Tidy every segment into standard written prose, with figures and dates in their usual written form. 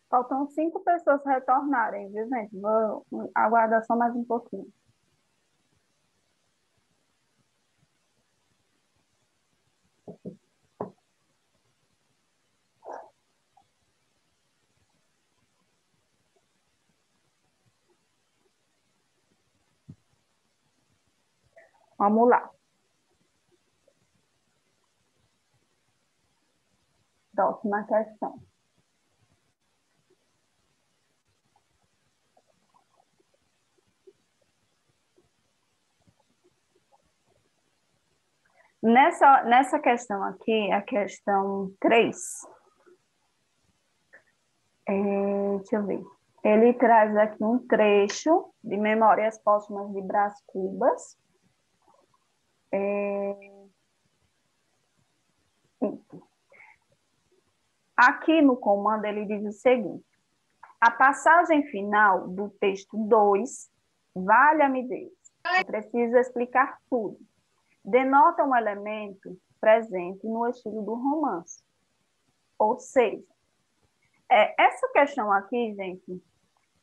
Faltam 5 pessoas retornarem, viu, gente? Vou aguardar só mais um pouquinho. Vamos lá. Próxima questão. Nessa questão aqui, a questão 3, deixa eu ver. Ele traz aqui um trecho de Memórias Póstumas de Brás Cubas. Aqui no comando ele diz o seguinte: a passagem final do texto 2, valha-me Deus, eu preciso explicar tudo, denota um elemento presente no estilo do romance. Ou seja, essa questão aqui, gente,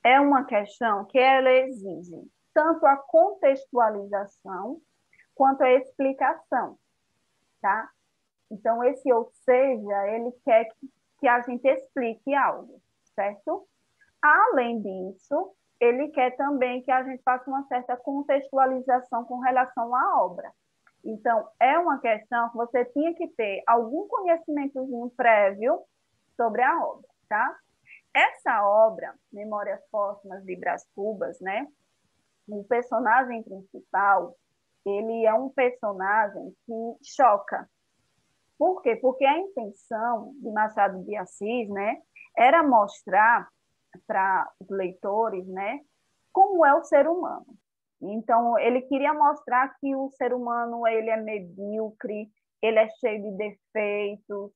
é uma questão que ela exige tanto a contextualização quanto a explicação, tá? Então, esse ou seja, ele quer que a gente explique algo, certo? Além disso, ele quer também que a gente faça uma certa contextualização com relação à obra. Então, é uma questão que você tinha que ter algum conhecimentozinho prévio sobre a obra, tá? Essa obra, Memórias Póstumas de Brás Cubas, né? O personagem principal, ele é um personagem que choca. Por quê? Porque a intenção de Machado de Assis, né, era mostrar para os leitores, né, como é o ser humano. Então, ele queria mostrar que o ser humano ele é medíocre, ele é cheio de defeitos,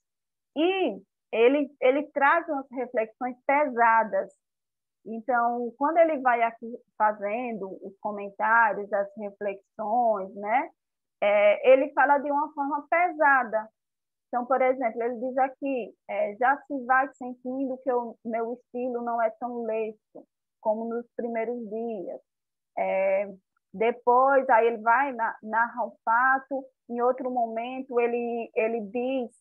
e ele traz umas reflexões pesadas. Então, quando ele vai aqui fazendo os comentários, as reflexões, né, ele fala de uma forma pesada. Então, por exemplo, ele diz aqui, já se vai sentindo que o meu estilo não é tão lesto como nos primeiros dias. Depois, aí ele vai narrar um fato, em outro momento ele diz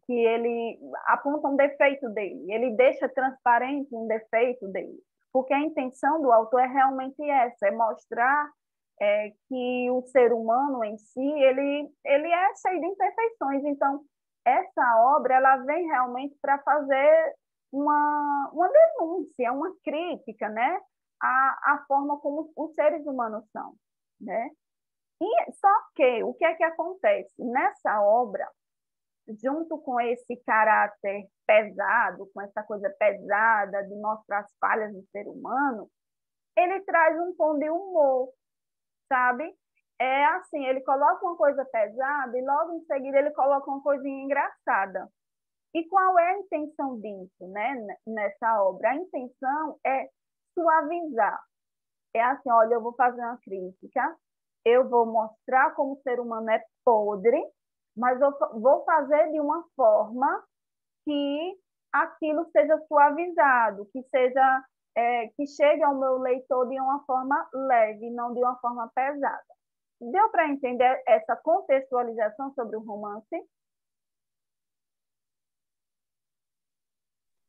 que ele aponta um defeito dele, ele deixa transparente um defeito dele, porque a intenção do autor é realmente essa, é mostrar que o ser humano em si, ele é cheio de imperfeições. Então, essa obra, ela vem realmente para fazer uma denúncia, uma crítica, né? A forma como os seres humanos são, né? E, só que, o que é que acontece? Nessa obra, junto com esse caráter pesado, com essa coisa pesada de mostrar as falhas do ser humano, ele traz um tom de humor, sabe? É assim, ele coloca uma coisa pesada e logo em seguida ele coloca uma coisinha engraçada. E qual é a intenção disso, né, nessa obra? A intenção é suavizar. É assim, olha, eu vou fazer uma crítica, eu vou mostrar como o ser humano é podre, mas eu vou fazer de uma forma que aquilo seja suavizado, que seja que chegue ao meu leitor de uma forma leve, não de uma forma pesada. Deu para entender essa contextualização sobre o romance?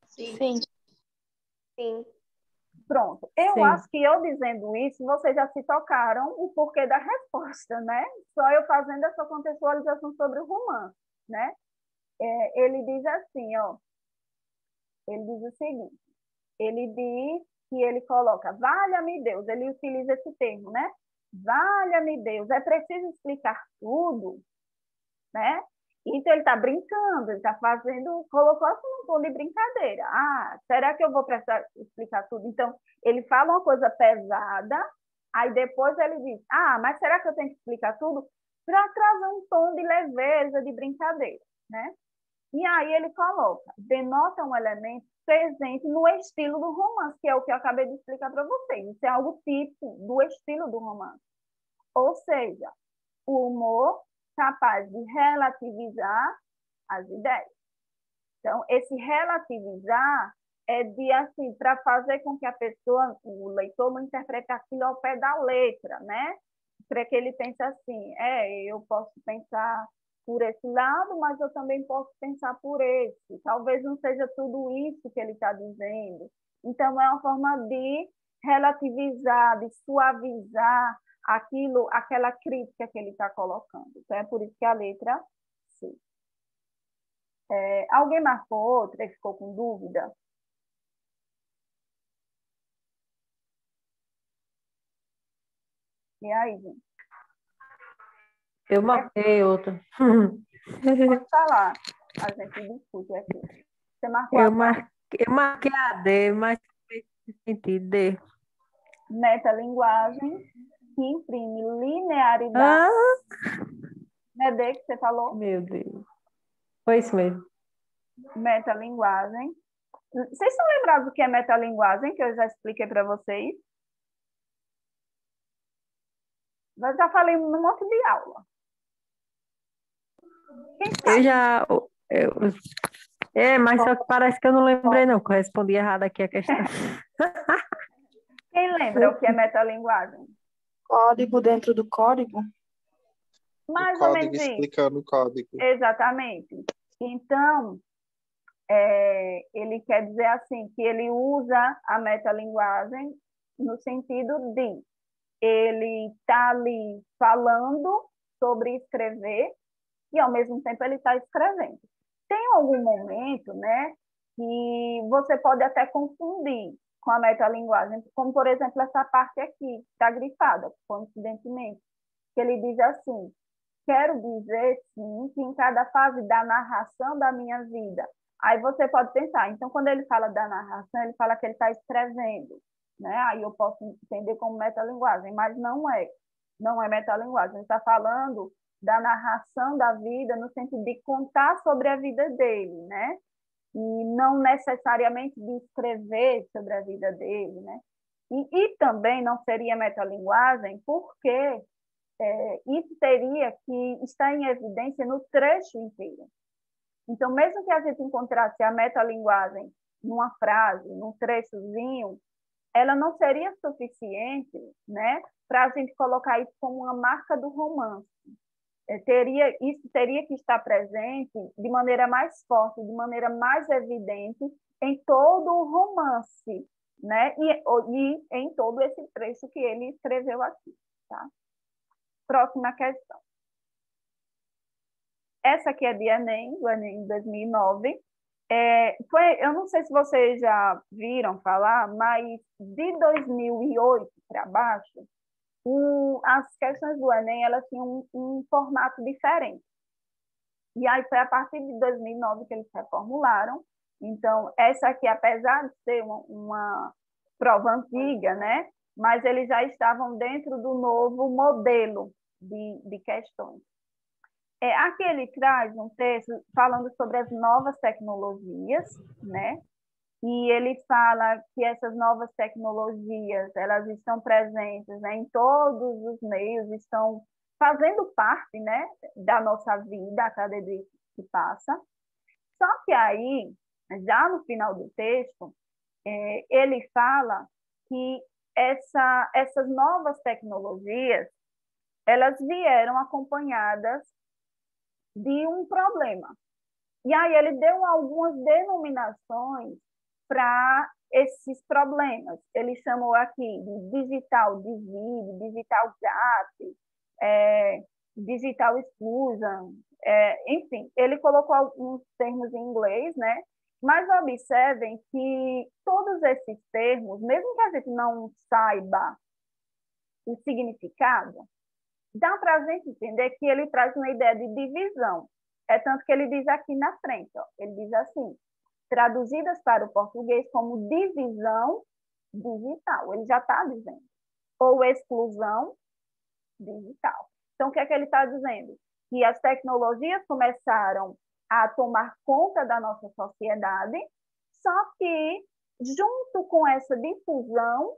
Sim. Sim. Pronto. Eu Sim. acho que eu dizendo isso, vocês já se tocaram o porquê da resposta, né? Só eu fazendo essa contextualização sobre o romance, né? Ele diz assim, ó, ele diz o seguinte, ele diz que ele coloca, valha-me Deus, ele utiliza esse termo, né? Valha-me Deus, é preciso explicar tudo, né? Então ele está brincando, ele está fazendo, colocou assim um tom de brincadeira. Ah, será que eu vou precisar explicar tudo? Então ele fala uma coisa pesada, aí depois ele diz, ah, mas será que eu tenho que explicar tudo? Para trazer um tom de leveza, de brincadeira, né? E aí ele coloca, denota um elemento presente no estilo do romance, que é o que eu acabei de explicar para vocês. Isso é algo típico do estilo do romance. Ou seja, o humor capaz de relativizar as ideias. Então, esse relativizar é de assim, para fazer com que a pessoa, o leitor, não interprete aquilo ao pé da letra, né? Para que ele pense assim, eu posso pensar por esse lado, mas eu também posso pensar por esse. Talvez não seja tudo isso que ele está dizendo. Então, é uma forma de relativizar, de suavizar aquilo, aquela crítica que ele está colocando. Então, é por isso que a letra C. Alguém marcou outra e ficou com dúvida? E aí, gente? Eu marquei outra. Pode falar. A gente discute aqui. Você marcou a Eu qual? marquei, eu marquei a D, mas fez sentido. D. Metalinguagem que imprime linearidade. Ah, Não é D que você falou? meu Deus. Foi isso mesmo. Metalinguagem. Vocês estão lembrados do que é metalinguagem, que eu já expliquei para vocês? Eu já falei num monte de aula. Quem Eu sabe? já. Mas só que parece que eu não lembrei, não, que eu respondi errado aqui a questão. Quem lembra o que é metalinguagem? Código dentro do código? O Mais ou código menos isso. explicando o código. Exatamente. Então, ele quer dizer assim, que ele usa a metalinguagem no sentido de ele está ali falando sobre escrever e, ao mesmo tempo, ele está escrevendo. Tem algum momento, né, que você pode até confundir com a metalinguagem, como, por exemplo, essa parte aqui, que está grifada, coincidentemente, que ele diz assim, quero dizer, sim, que em cada fase da narração da minha vida. Aí você pode pensar, então, quando ele fala da narração, ele fala que ele está escrevendo, né? Aí eu posso entender como metalinguagem, mas não é metalinguagem. Ele está falando da narração da vida no sentido de contar sobre a vida dele, né? E não necessariamente de escrever sobre a vida dele, né? E também não seria metalinguagem porque isso teria que estar em evidência no trecho inteiro. Então, mesmo que a gente encontrasse a metalinguagem numa frase, num trechozinho, ela não seria suficiente, né, para a gente colocar isso como uma marca do romance. Isso teria que estar presente de maneira mais forte, de maneira mais evidente em todo o romance, né, e em todo esse trecho que ele escreveu aqui, tá? Próxima questão. Essa aqui é de Enem, do Enem 2009. Eu não sei se vocês já viram falar, mas de 2008 para baixo, as questões do Enem elas tinham um formato diferente. E aí foi a partir de 2009 que eles reformularam. Então, essa aqui, apesar de ser uma prova antiga, né? Mas eles já estavam dentro do novo modelo de questões. Aqui ele traz um texto falando sobre as novas tecnologias, né? E ele fala que essas novas tecnologias, elas estão presentes, né, em todos os meios, estão fazendo parte, né, da nossa vida a cada dia que passa. Só que aí, já no final do texto, ele fala que essas novas tecnologias, elas vieram acompanhadas de um problema. E aí ele deu algumas denominações para esses problemas. Ele chamou aqui de digital divide, digital gap, digital exclusion, enfim, ele colocou alguns termos em inglês, né? Mas observem que todos esses termos, mesmo que a gente não saiba o significado, dá para a gente entender que ele traz uma ideia de divisão. É tanto que ele diz aqui na frente, ó, ele diz assim, traduzidas para o português como divisão digital. Ele já está dizendo. Ou exclusão digital. Então, o que é que ele está dizendo? Que as tecnologias começaram a tomar conta da nossa sociedade, só que, junto com essa difusão,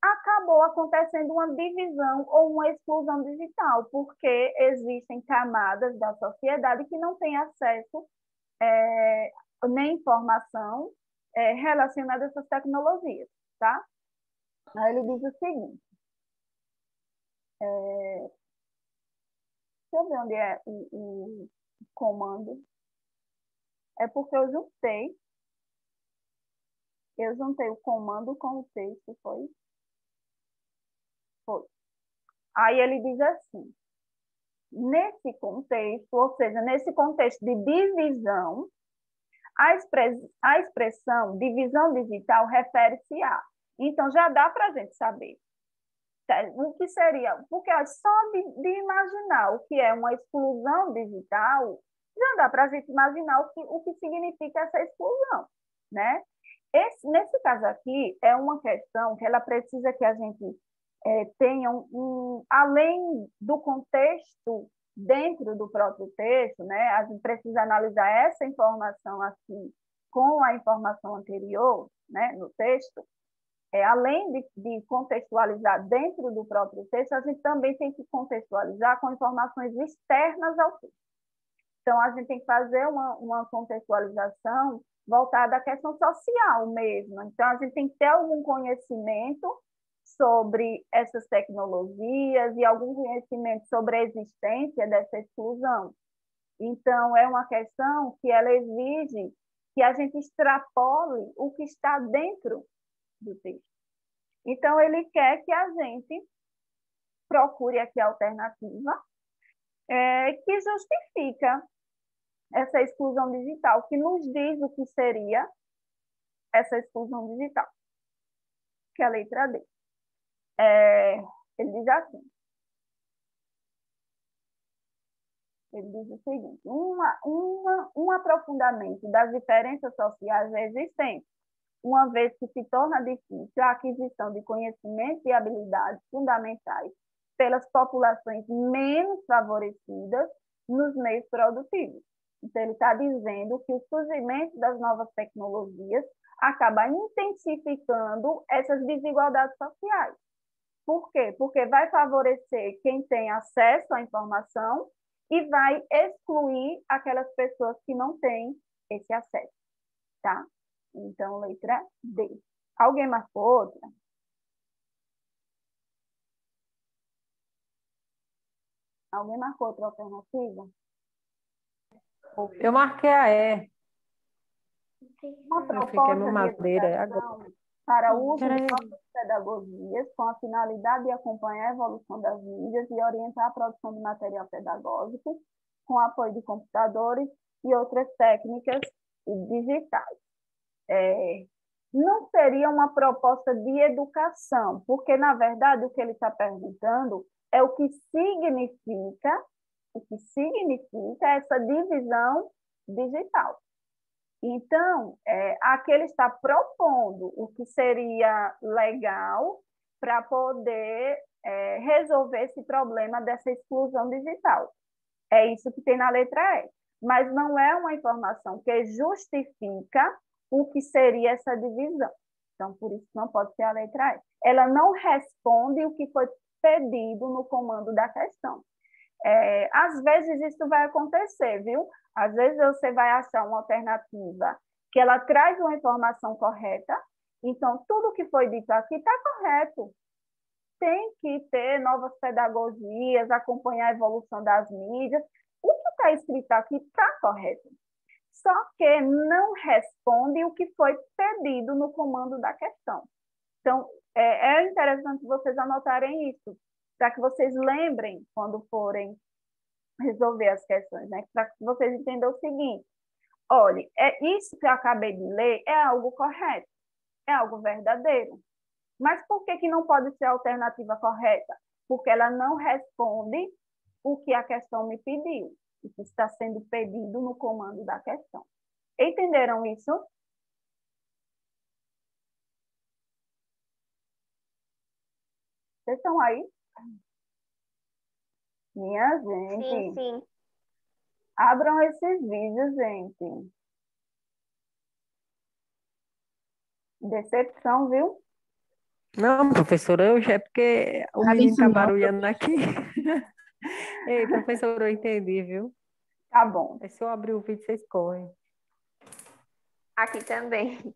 acabou acontecendo uma divisão ou uma exclusão digital, porque existem camadas da sociedade que não têm acesso nem informação relacionada a essas tecnologias, tá? Aí ele diz o seguinte, deixa eu ver onde é o comando. É porque eu juntei o comando com o texto, foi? Foi. Aí ele diz assim, nesse contexto, ou seja, nesse contexto de divisão, a expressão divisão digital refere-se a. Então, já dá para a gente saber o que seria, porque só de imaginar o que é uma exclusão digital, já dá para a gente imaginar o que significa essa exclusão, né? Nesse caso aqui, é uma questão que ela precisa que a gente tenha além do contexto dentro do próprio texto, né? A gente precisa analisar essa informação aqui com a informação anterior, né, no texto. Além de contextualizar dentro do próprio texto, a gente também tem que contextualizar com informações externas ao texto. Então, a gente tem que fazer uma contextualização voltada à questão social mesmo. Então, a gente tem que ter algum conhecimento sobre essas tecnologias e algum conhecimento sobre a existência dessa exclusão. Então, é uma questão que ela exige que a gente extrapole o que está dentro do texto. Então, ele quer que a gente procure aqui a alternativa que justifica essa exclusão digital, que nos diz o que seria essa exclusão digital, que é a letra D. Ele diz assim, ele diz o seguinte, um aprofundamento das diferenças sociais é existente, uma vez que se torna difícil a aquisição de conhecimentos e habilidades fundamentais pelas populações menos favorecidas nos meios produtivos. Então, ele está dizendo que o surgimento das novas tecnologias acaba intensificando essas desigualdades sociais. Por quê? Porque vai favorecer quem tem acesso à informação e vai excluir aquelas pessoas que não têm esse acesso, tá? Então, letra D. Alguém marcou outra? Alguém marcou outra alternativa? Eu marquei a E. Uma Eu fiquei proposta no de madeira educação agora. para o uso de novas pedagogias com a finalidade de acompanhar a evolução das mídias e orientar a produção de material pedagógico com apoio de computadores e outras técnicas digitais. Não seria uma proposta de educação, porque, na verdade, o que ele está perguntando é o que significa essa divisão digital. Então, aqui ele está propondo o que seria legal para poder resolver esse problema dessa exclusão digital. É isso que tem na letra E. Mas não é uma informação que justifica o que seria essa divisão. Então, por isso não pode ser a letra E. Ela não responde o que foi pedido no comando da questão. Às vezes isso vai acontecer, viu? Às vezes você vai achar uma alternativa que ela traz uma informação correta, então tudo que foi dito aqui está correto. Tem que ter novas pedagogias, acompanhar a evolução das mídias. O que está escrito aqui está correto. só que não responde o que foi pedido no comando da questão. Então, é interessante vocês anotarem isso, para que vocês lembrem quando forem resolver as questões, né? Para que vocês entendam o seguinte: olha, isso que eu acabei de ler é algo correto, é algo verdadeiro. Mas por que não pode ser a alternativa correta? Porque ela não responde o que a questão me pediu, o que está sendo pedido no comando da questão. Entenderam isso? Vocês estão aí? Minha gente. Sim, sim. Abram esses vídeos, gente. Decepção, viu? Não, professora, hoje é porque o Nada menino disso tá não, barulhando aqui. Ei, professora, eu entendi, viu? Tá bom. É se eu abrir o vídeo, vocês correm. Aqui também.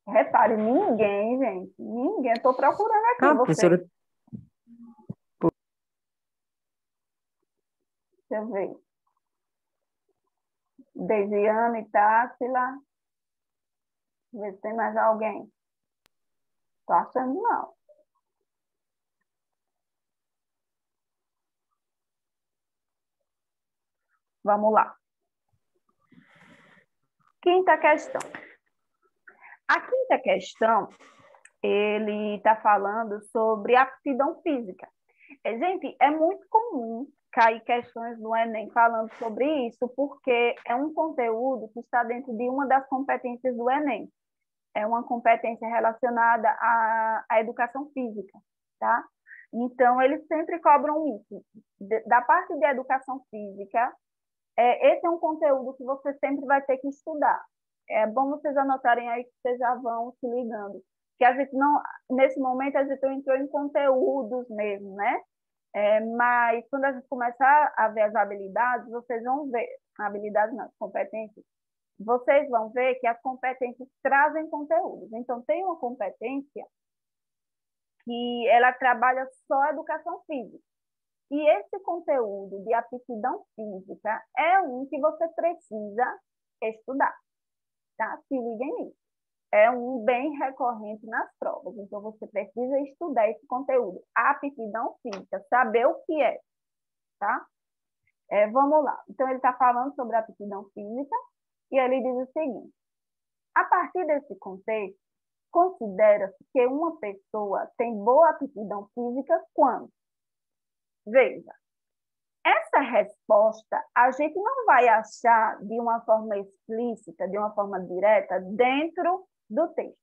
Repare, ninguém, gente. Ninguém. Estou procurando aqui Ah, vocês. professora, Deixa eu ver. Desiane e Tássila. Ver se tem mais alguém. Tô achando não. Vamos lá. Quinta questão. A quinta questão, ele está falando sobre aptidão física. Gente, é muito comum cair questões do Enem falando sobre isso, porque é um conteúdo que está dentro de uma das competências do Enem. É uma competência relacionada à educação física, tá? Então, eles sempre cobram isso. Da parte de educação física, esse é um conteúdo que você sempre vai ter que estudar. É bom vocês anotarem aí que vocês já vão se ligando. Que a gente não, nesse momento, a gente entrou em conteúdos mesmo, né? Mas quando a gente começar a ver as habilidades, vocês vão ver, habilidades não, competências, vocês vão ver que as competências trazem conteúdos. Então, tem uma competência que ela trabalha só a educação física. E esse conteúdo de aptidão física é um que você precisa estudar, tá? Se liguem nisso. É um bem recorrente nas provas. Então, você precisa estudar esse conteúdo. Aptidão física, saber o que é, tá? Vamos lá. Então, ele está falando sobre aptidão física e ele diz o seguinte: a partir desse contexto, considera-se que uma pessoa tem boa aptidão física quando? Veja, essa resposta a gente não vai achar de uma forma explícita, de uma forma direta, dentro do texto.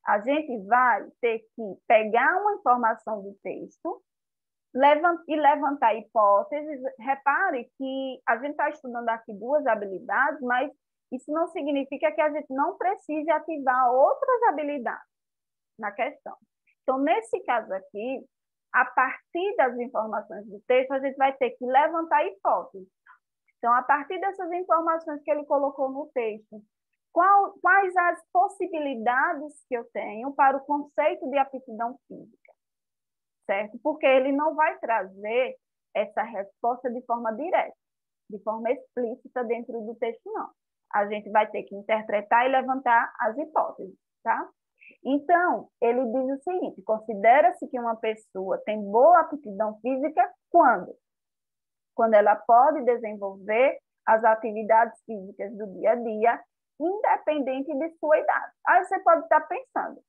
A gente vai ter que pegar uma informação do texto e levantar hipóteses. Repare que a gente está estudando aqui duas habilidades, mas isso não significa que a gente não precise ativar outras habilidades na questão. Então, nesse caso aqui, a partir das informações do texto, a gente vai ter que levantar hipóteses. Então, a partir dessas informações que ele colocou no texto, quais as possibilidades que eu tenho para o conceito de aptidão física, certo? Porque ele não vai trazer essa resposta de forma direta, de forma explícita dentro do texto, não. A gente vai ter que interpretar e levantar as hipóteses, tá? Então, ele diz o seguinte: considera-se que uma pessoa tem boa aptidão física quando? Quando ela pode desenvolver as atividades físicas do dia a dia, independente de sua idade. Aí você pode estar pensando,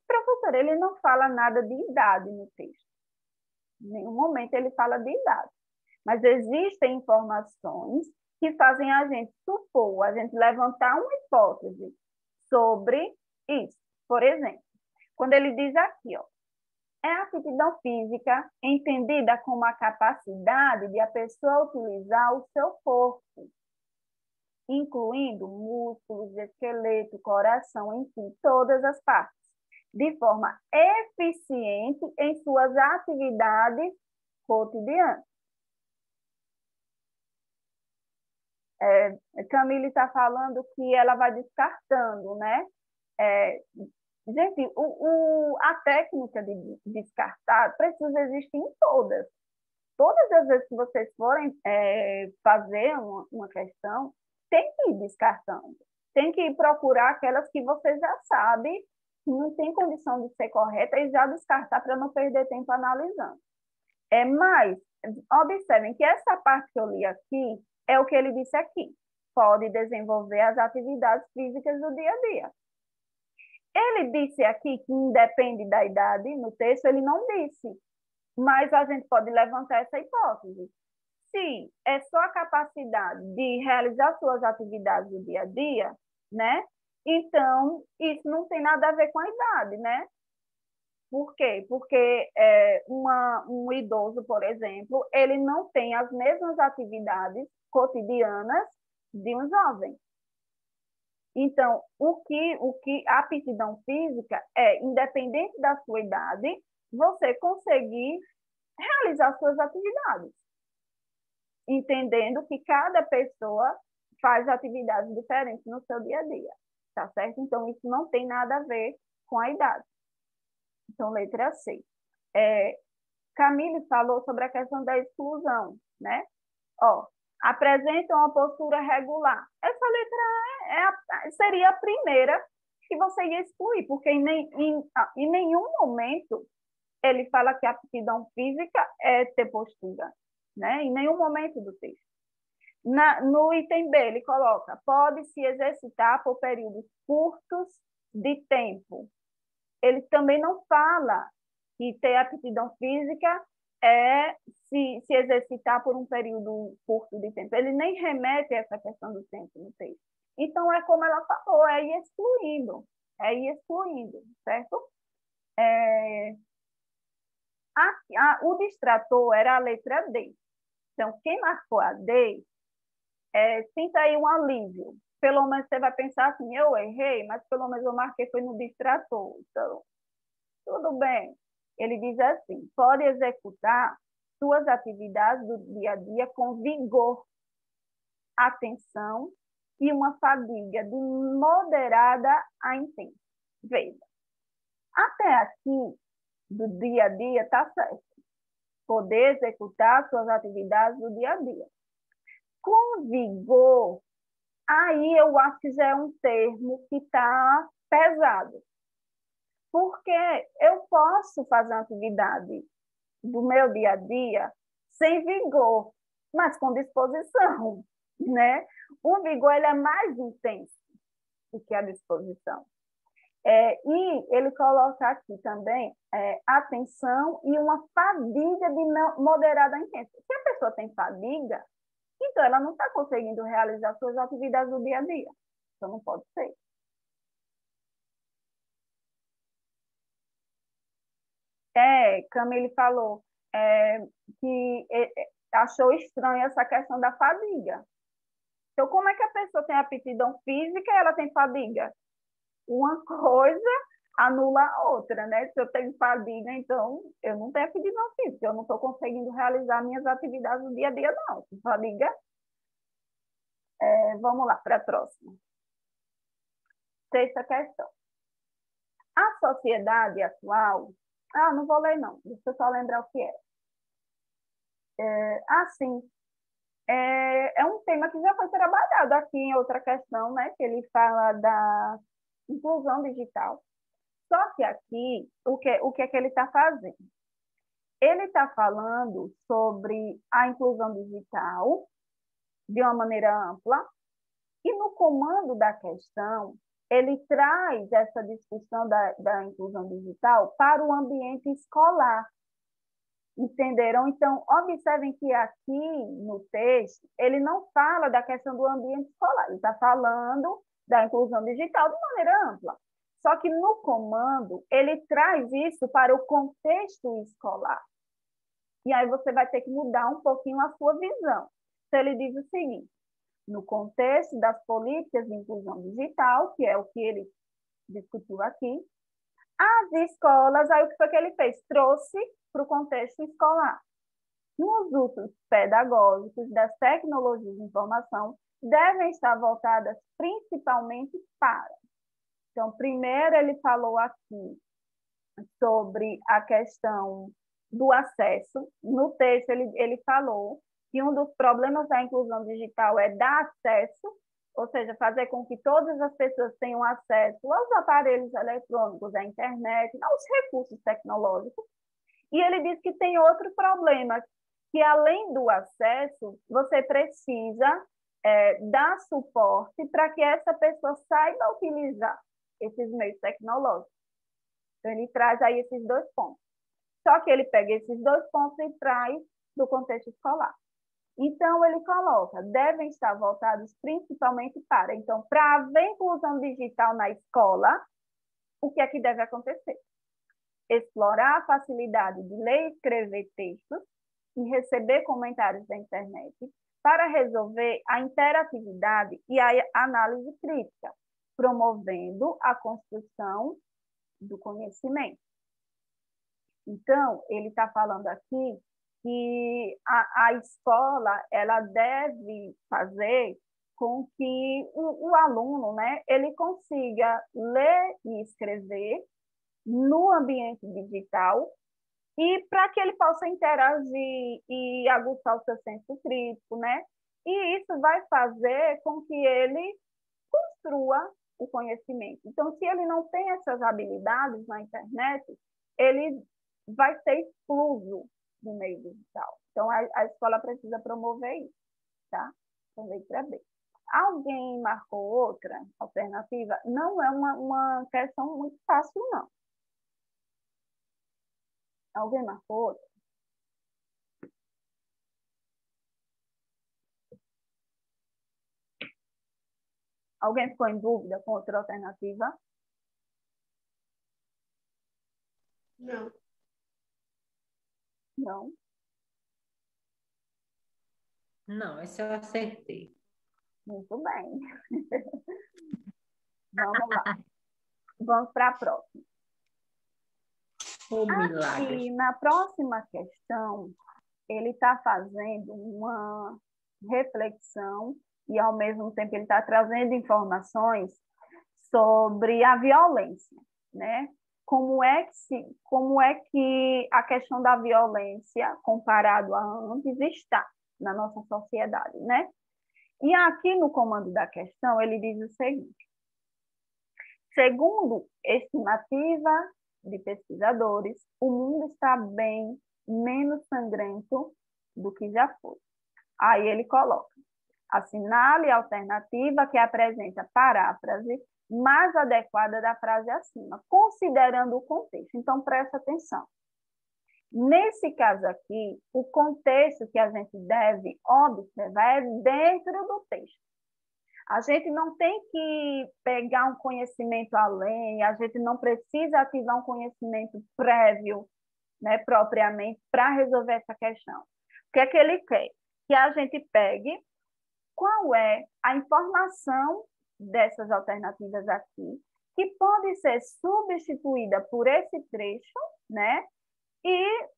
professor, ele não fala nada de idade no texto. Em nenhum momento ele fala de idade. Mas existem informações que fazem a gente supor, a gente levantar uma hipótese sobre isso. Por exemplo, quando ele diz aqui, ó, é a aptidão física entendida como a capacidade de a pessoa utilizar o seu corpo, incluindo músculos, esqueleto, coração, enfim, todas as partes, de forma eficiente em suas atividades cotidianas. Camille está falando que ela vai descartando, né? Gente, a técnica de descartar precisa existir em todas. todas as vezes que vocês forem fazer uma questão, tem que ir descartando. Tem que ir procurar aquelas que você já sabe que não tem condição de ser correta e já descartar para não perder tempo analisando. Mas, observem que essa parte que eu li aqui é o que ele disse aqui. Pode desenvolver as atividades físicas do dia a dia. Ele disse aqui que independe da idade, no texto ele não disse, mas a gente pode levantar essa hipótese. Se é só a capacidade de realizar suas atividades do dia a dia, né? Então, isso não tem nada a ver com a idade, né? Por quê? Porque um idoso, por exemplo, ele não tem as mesmas atividades cotidianas de um jovem. Então, o que a aptidão física é, independente da sua idade, você conseguir realizar suas atividades, entendendo que cada pessoa faz atividades diferentes no seu dia a dia, tá certo? Então, isso não tem nada a ver com a idade. Então, letra C. Camille falou sobre a questão da exclusão, né? Apresenta uma postura regular. Essa letra seria a primeira que você ia excluir, porque em nenhum momento ele fala que a aptidão física é ter postura, né? Em nenhum momento do texto. No item B, ele coloca, pode se exercitar por períodos curtos de tempo. Ele também não fala que ter aptidão física é se exercitar por um período curto de tempo. Ele nem remete a essa questão do tempo no texto. Então, é como ela falou, é ir excluindo, certo? O distrator era a letra D. Então, quem marcou a D, sinta aí um alívio. Pelo menos você vai pensar assim, eu errei, mas pelo menos eu marquei foi no distrator. Então, tudo bem. Ele diz assim, pode executar suas atividades do dia a dia com vigor, atenção e uma fadiga de moderada a intensa. Veja, até aqui, do dia a dia, está certo. Poder executar suas atividades do dia a dia. Com vigor, aí eu acho que já é um termo que está pesado. Porque eu posso fazer uma atividade do meu dia a dia sem vigor, mas com disposição, né? O vigor ele é mais intenso do que a disposição. E ele coloca aqui também atenção e uma fadiga de moderada a intensa. Se a pessoa tem fadiga, então ela não está conseguindo realizar suas atividades do dia a dia. Então não pode ser. Camille falou que achou estranha essa questão da fadiga. Então, como é que a pessoa tem aptidão física e ela tem fadiga? Uma coisa anula a outra, né? Se eu tenho fadiga, então eu não tenho aptidão física, eu não estou conseguindo realizar minhas atividades do dia a dia, não. Fadiga. Vamos lá para a próxima. Sexta questão. A sociedade atual... não vou ler, não. Deixa eu só lembrar o que é. Sim. É um tema que já foi trabalhado aqui em outra questão, né? Que ele fala da inclusão digital. Só que aqui, o que é que ele está fazendo? Ele está falando sobre a inclusão digital de uma maneira ampla e no comando da questão, ele traz essa discussão da inclusão digital para o ambiente escolar. Entenderam? Então, observem que aqui no texto, ele não fala da questão do ambiente escolar, ele está falando da inclusão digital de maneira ampla. Só que no comando, ele traz isso para o contexto escolar. E aí você vai ter que mudar um pouquinho a sua visão. Então, ele diz o seguinte, no contexto das políticas de inclusão digital, que é o que ele discutiu aqui, as escolas, aí o que foi que ele fez? Trouxe para o contexto escolar. Nos usos pedagógicos das tecnologias de informação devem estar voltadas principalmente para. Então, primeiro ele falou aqui sobre a questão do acesso. No texto, ele falou que um dos problemas da inclusão digital é dar acesso, ou seja, fazer com que todas as pessoas tenham acesso aos aparelhos eletrônicos, à internet, aos recursos tecnológicos. E ele diz que tem outro problema, que além do acesso, você precisa dar suporte para que essa pessoa saiba utilizar esses meios tecnológicos. Então, ele traz aí esses dois pontos. Só que ele pega esses dois pontos e traz do contexto escolar. Então, ele coloca, devem estar voltados principalmente para. Então, para haver inclusão digital na escola, o que é que deve acontecer? Explorar a facilidade de ler e escrever textos e receber comentários da internet para resolver a interatividade e a análise crítica, promovendo a construção do conhecimento. Então, ele está falando aqui que a escola ela deve fazer com que o aluno, né, ele consiga ler e escrever no ambiente digital e para que ele possa interagir e aguçar o seu senso crítico, né? E isso vai fazer com que ele construa o conhecimento. Então, se ele não tem essas habilidades na internet, ele vai ser excluso do meio digital. Então, a escola precisa promover isso, tá? Então, letra B. Alguém marcou outra alternativa? Não é uma questão muito fácil, não. Alguém marcou outra? Alguém ficou em dúvida com outra alternativa? Não. Não. Não, esse eu acertei. Muito bem. Vamos lá. Vamos para a próxima. O milagre. E na próxima questão, ele está fazendo uma reflexão e, ao mesmo tempo, ele está trazendo informações sobre a violência, né? Como é que a questão da violência, comparado a antes, está na nossa sociedade, né? E aqui no comando da questão, ele diz o seguinte: segundo estimativa de pesquisadores, o mundo está bem menos sangrento do que já foi. Aí ele coloca: assinale a alternativa que apresenta paráfrase mais adequada da frase acima, considerando o contexto. Então, presta atenção. Nesse caso aqui, o contexto que a gente deve observar é dentro do texto. A gente não tem que pegar um conhecimento além, a gente não precisa ativar um conhecimento prévio, né, propriamente, para resolver essa questão. O que é que ele quer? Que a gente pegue qual é a informação dessas alternativas aqui, que pode ser substituída por esse trecho, né, e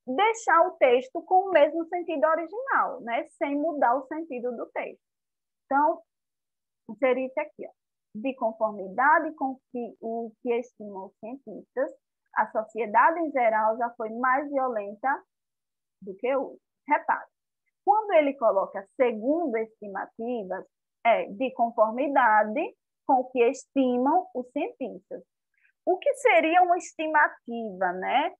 deixar o texto com o mesmo sentido original, né, sem mudar o sentido do texto. Então, seria isso aqui, ó. De conformidade com o que estimam os cientistas, a sociedade em geral já foi mais violenta do que hoje. Repare, quando ele coloca segundo estimativas, é de conformidade com o que estimam os cientistas. O que seria uma estimativa, né?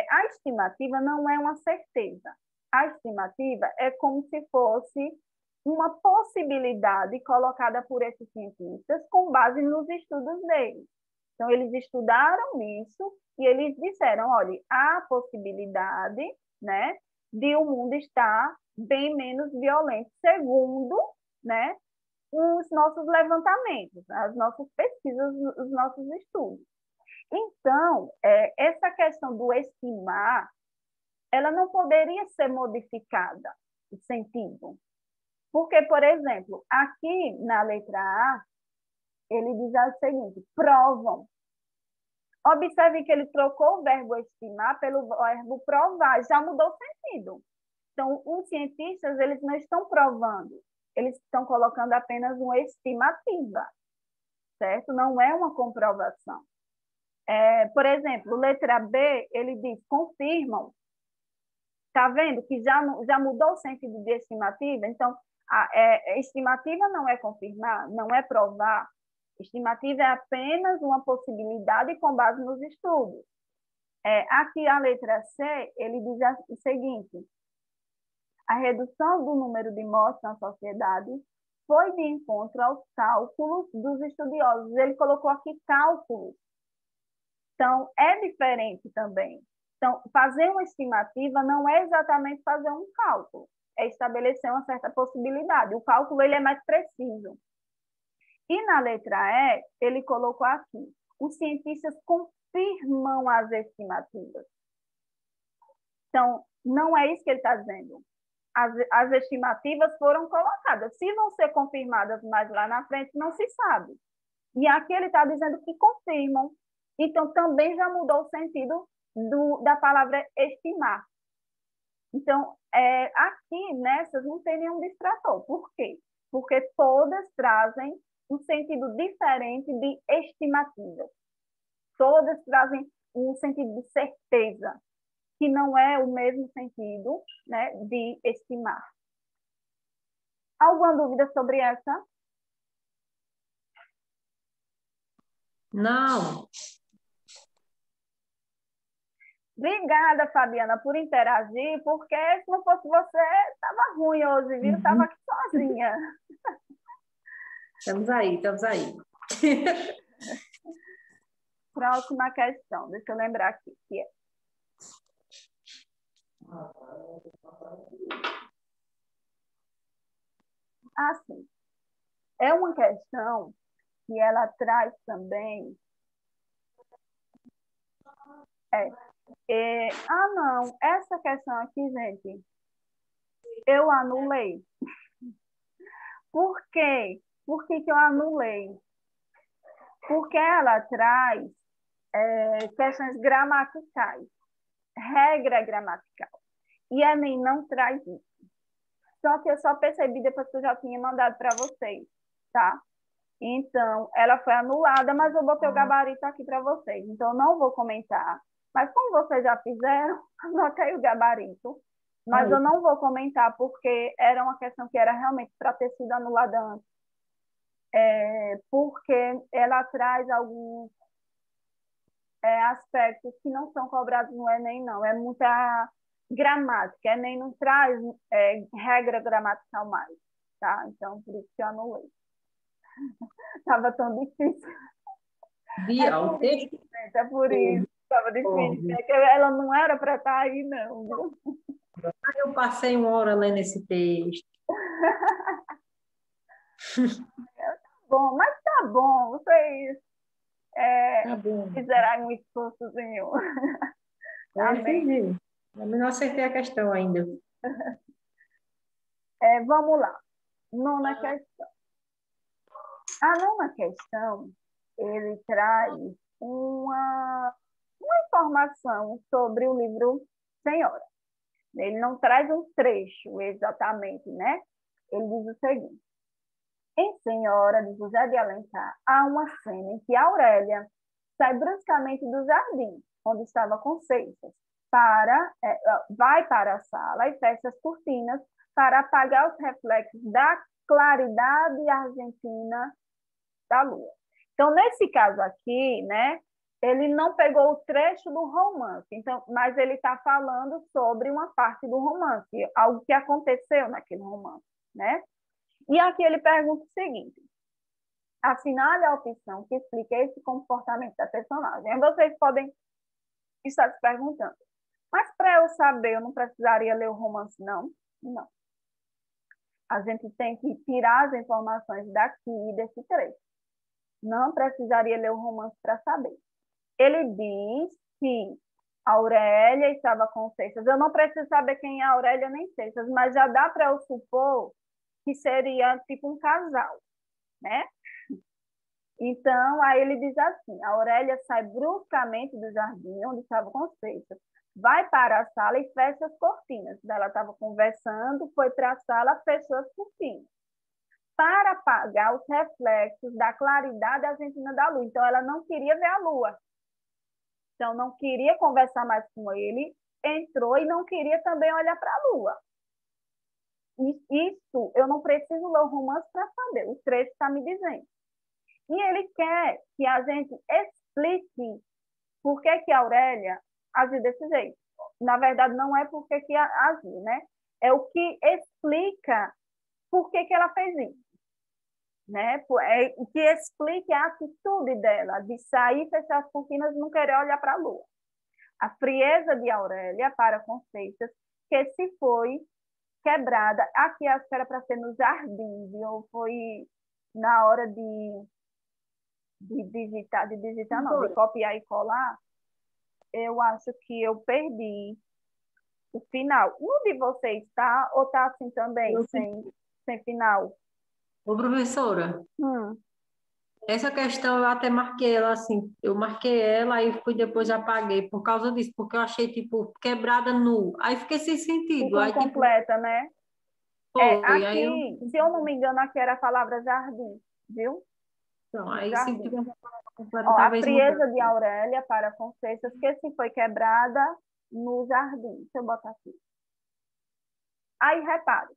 A estimativa não é uma certeza. A estimativa é como se fosse uma possibilidade colocada por esses cientistas com base nos estudos deles. Então, eles estudaram isso e eles disseram, olha, há possibilidade, né, de o mundo estar bem menos violento, segundo, né, os nossos levantamentos, as nossas pesquisas, os nossos estudos. Então, essa questão do estimar, ela não poderia ser modificada, o sentido. Porque, por exemplo, aqui na letra A, ele diz o seguinte: provam. Observe que ele trocou o verbo estimar pelo verbo provar, já mudou o sentido. Então, os cientistas, eles não estão provando, eles estão colocando apenas uma estimativa, certo? Não é uma comprovação. Por exemplo, letra B, ele diz, confirmam. Está vendo que já mudou o sentido de estimativa? Então, estimativa não é confirmar, não é provar. Estimativa é apenas uma possibilidade com base nos estudos. Aqui, a letra C, ele diz o seguinte: a redução do número de mortes na sociedade foi de encontro aos cálculos dos estudiosos. Ele colocou aqui cálculos. Então, é diferente também. Então, fazer uma estimativa não é exatamente fazer um cálculo, é estabelecer uma certa possibilidade. O cálculo ele é mais preciso. E na letra E, ele colocou aqui, os cientistas confirmam as estimativas. Então, não é isso que ele está dizendo. As estimativas foram colocadas. Se vão ser confirmadas mais lá na frente, não se sabe. E aqui ele está dizendo que confirmam. Então, também já mudou o sentido da palavra estimar. Então, aqui, nessas, não tem nenhum distrator. Por quê? Porque todas trazem um sentido diferente de estimativa. Todas trazem um sentido de certeza, que não é o mesmo sentido, né, de estimar. Alguma dúvida sobre essa? Não. Obrigada, Fabiana, por interagir, porque se não fosse você, estava ruim hoje, viu? Estava aqui sozinha. Estamos aí, estamos aí. Próxima questão, deixa eu lembrar aqui, que é. Assim, é uma questão que ela traz também. Não, essa questão aqui, gente, eu anulei. Por quê? Por que eu anulei? Porque ela traz questões gramaticais, regra gramatical. E a Enem não traz isso. Só que eu só percebi depois que eu já tinha mandado para vocês, tá? Então, ela foi anulada, mas eu botei o gabarito aqui para vocês. Então, eu não vou comentar. Mas como vocês já fizeram, anotei o gabarito. Mas eu não vou comentar, porque era uma questão que era realmente para ter sido anulada antes. Porque ela traz alguns aspectos que não são cobrados no Enem, não. É muita gramática. O Enem não traz regra gramatical mais, tá? Então, por isso que eu anulei. Estava tão difícil. O texto? É por isso. Estava difícil. Ela não era para estar aí, não. Eu passei uma hora lendo esse texto. Bom, mas tá bom. Vocês fizeram um esforçozinho. Amém. Eu não acertei a questão ainda. Vamos lá. Nona questão. A nona questão, ele traz uma informação sobre o livro Senhora. Ele não traz um trecho exatamente, né? Ele diz o seguinte: em Senhora, de José de Alencar, há uma cena em que Aurélia sai bruscamente do jardim, onde estava com Seixas, vai para a sala e fecha as cortinas para apagar os reflexos da claridade argentina da lua. Então, nesse caso aqui, né, ele não pegou o trecho do romance, então, mas ele está falando sobre uma parte do romance, algo que aconteceu naquele romance, né? E aqui ele pergunta o seguinte: assinale a opção que explica esse comportamento da personagem. Aí vocês podem estar se perguntando, mas para eu saber, eu não precisaria ler o romance, não? Não. A gente tem que tirar as informações daqui, desse trecho. Não precisaria ler o romance para saber. Ele diz que Aurélia estava com Seixas. Eu não preciso saber quem é Aurélia nem Seixas, mas já dá para eu supor que seria tipo um casal, né? Então, aí ele diz assim: a Aurélia sai bruscamente do jardim onde estava com Seixas, vai para a sala e fecha as cortinas. Ela estava conversando, foi para a sala, fechou as cortinas, para apagar os reflexos da claridade argentina da lua. Então, ela não queria ver a lua. Então, não queria conversar mais com ele, entrou e não queria também olhar para a lua. Isso eu não preciso ler o romance para saber, o trecho está me dizendo. E ele quer que a gente explique por que que a Aurélia agiu desse jeito. Na verdade, não é por que que agiu, né? É o que explica por que que ela fez isso. Né? O que explica a atitude dela de sair, fechar as cortinas e não querer olhar para a lua. A frieza de Aurélia para com Seixas, que se foi quebrada, aqui acho que era para ser no jardim, ou foi na hora de digitar não, de copiar e colar, eu acho que eu perdi o final. No de vocês tá? Ou tá assim também, sem final? Ô, professora, essa questão eu até marquei ela assim, eu marquei ela e fui depois apaguei por causa disso, porque eu achei, tipo, quebrada nu. Aí fiquei sem sentido. Ficou aí, incompleta, né? Foi, aqui, se eu não me engano, aqui era a palavra jardim, viu? Então, aí Jardim. se tiver completa, Ó, a talvez frieza de Aurélia para com Seixas, que se foi quebrada no jardim. Deixa eu botar aqui. Aí, repare.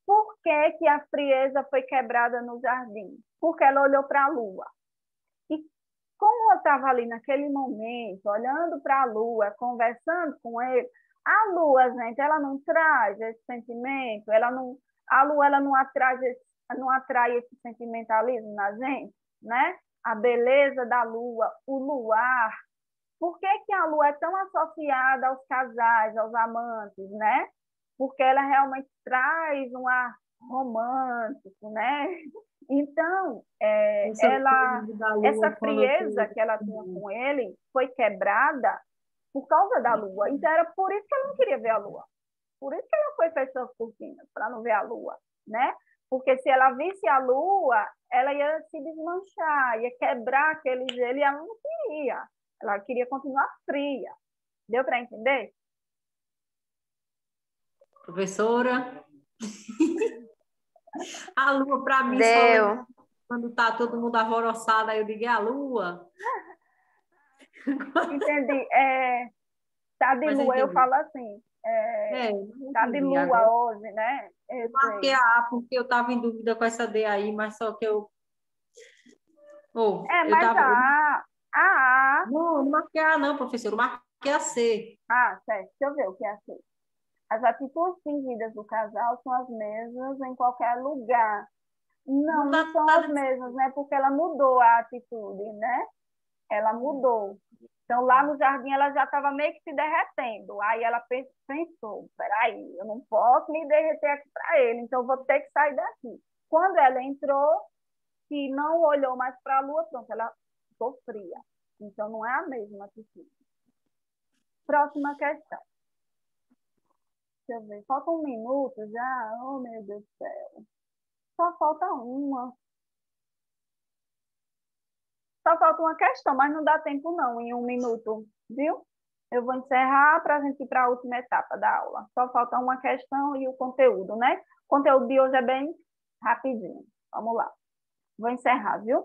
Por que que a frieza foi quebrada no jardim? Porque ela olhou para a lua. E como eu estava ali naquele momento, olhando para a lua, conversando com ele, a lua, gente, ela não traz esse sentimento, a lua ela não atrai esse sentimentalismo na gente, né? A beleza da lua, o luar. Por que que a lua é tão associada aos casais, aos amantes, né? Porque ela realmente traz um ar romântico, né? Então, essa frieza que ela tinha com ele foi quebrada por causa da lua. Então, era por isso que ela não queria ver a lua. Por isso que ela foi fechar as cortinas, para não ver a lua, né? Porque se ela visse a lua, ela ia se desmanchar, ia quebrar aquele gelo e ela não queria. Ela queria continuar fria. Deu para entender? professora, a lua para mim Deu. quando tá todo mundo alvoroçado, aí eu digo, é a lua. Entendi. Tá de Mas lua, eu entendi. falo assim. Tá de lua agora. hoje, né? Eu marquei a A porque eu estava em dúvida com essa D aí, mas só que eu. Eu Mas tava. Não marquei a A, não, professor, eu marquei a C. Certo. Deixa eu ver o que é assim. As atitudes fingidas do casal são as mesmas em qualquer lugar. Não são as mesmas, né? Porque ela mudou a atitude, né? Ela mudou. Então, lá no jardim, ela já estava meio que se derretendo. Aí ela pensou, peraí, eu não posso me derreter aqui para ele, então eu vou ter que sair daqui. Quando ela entrou, que não olhou mais para a lua, pronto, ela ficou fria. Então, não é a mesma atitude. Próxima questão. Deixa eu ver, falta 1 minuto já? Oh, meu Deus do céu. Só falta uma. Só falta uma questão, mas não dá tempo não, em 1 minuto, viu? Eu vou encerrar para a gente ir para a última etapa da aula. Só falta uma questão e o conteúdo, né? O conteúdo de hoje é bem rapidinho. Vamos lá. Vou encerrar, viu?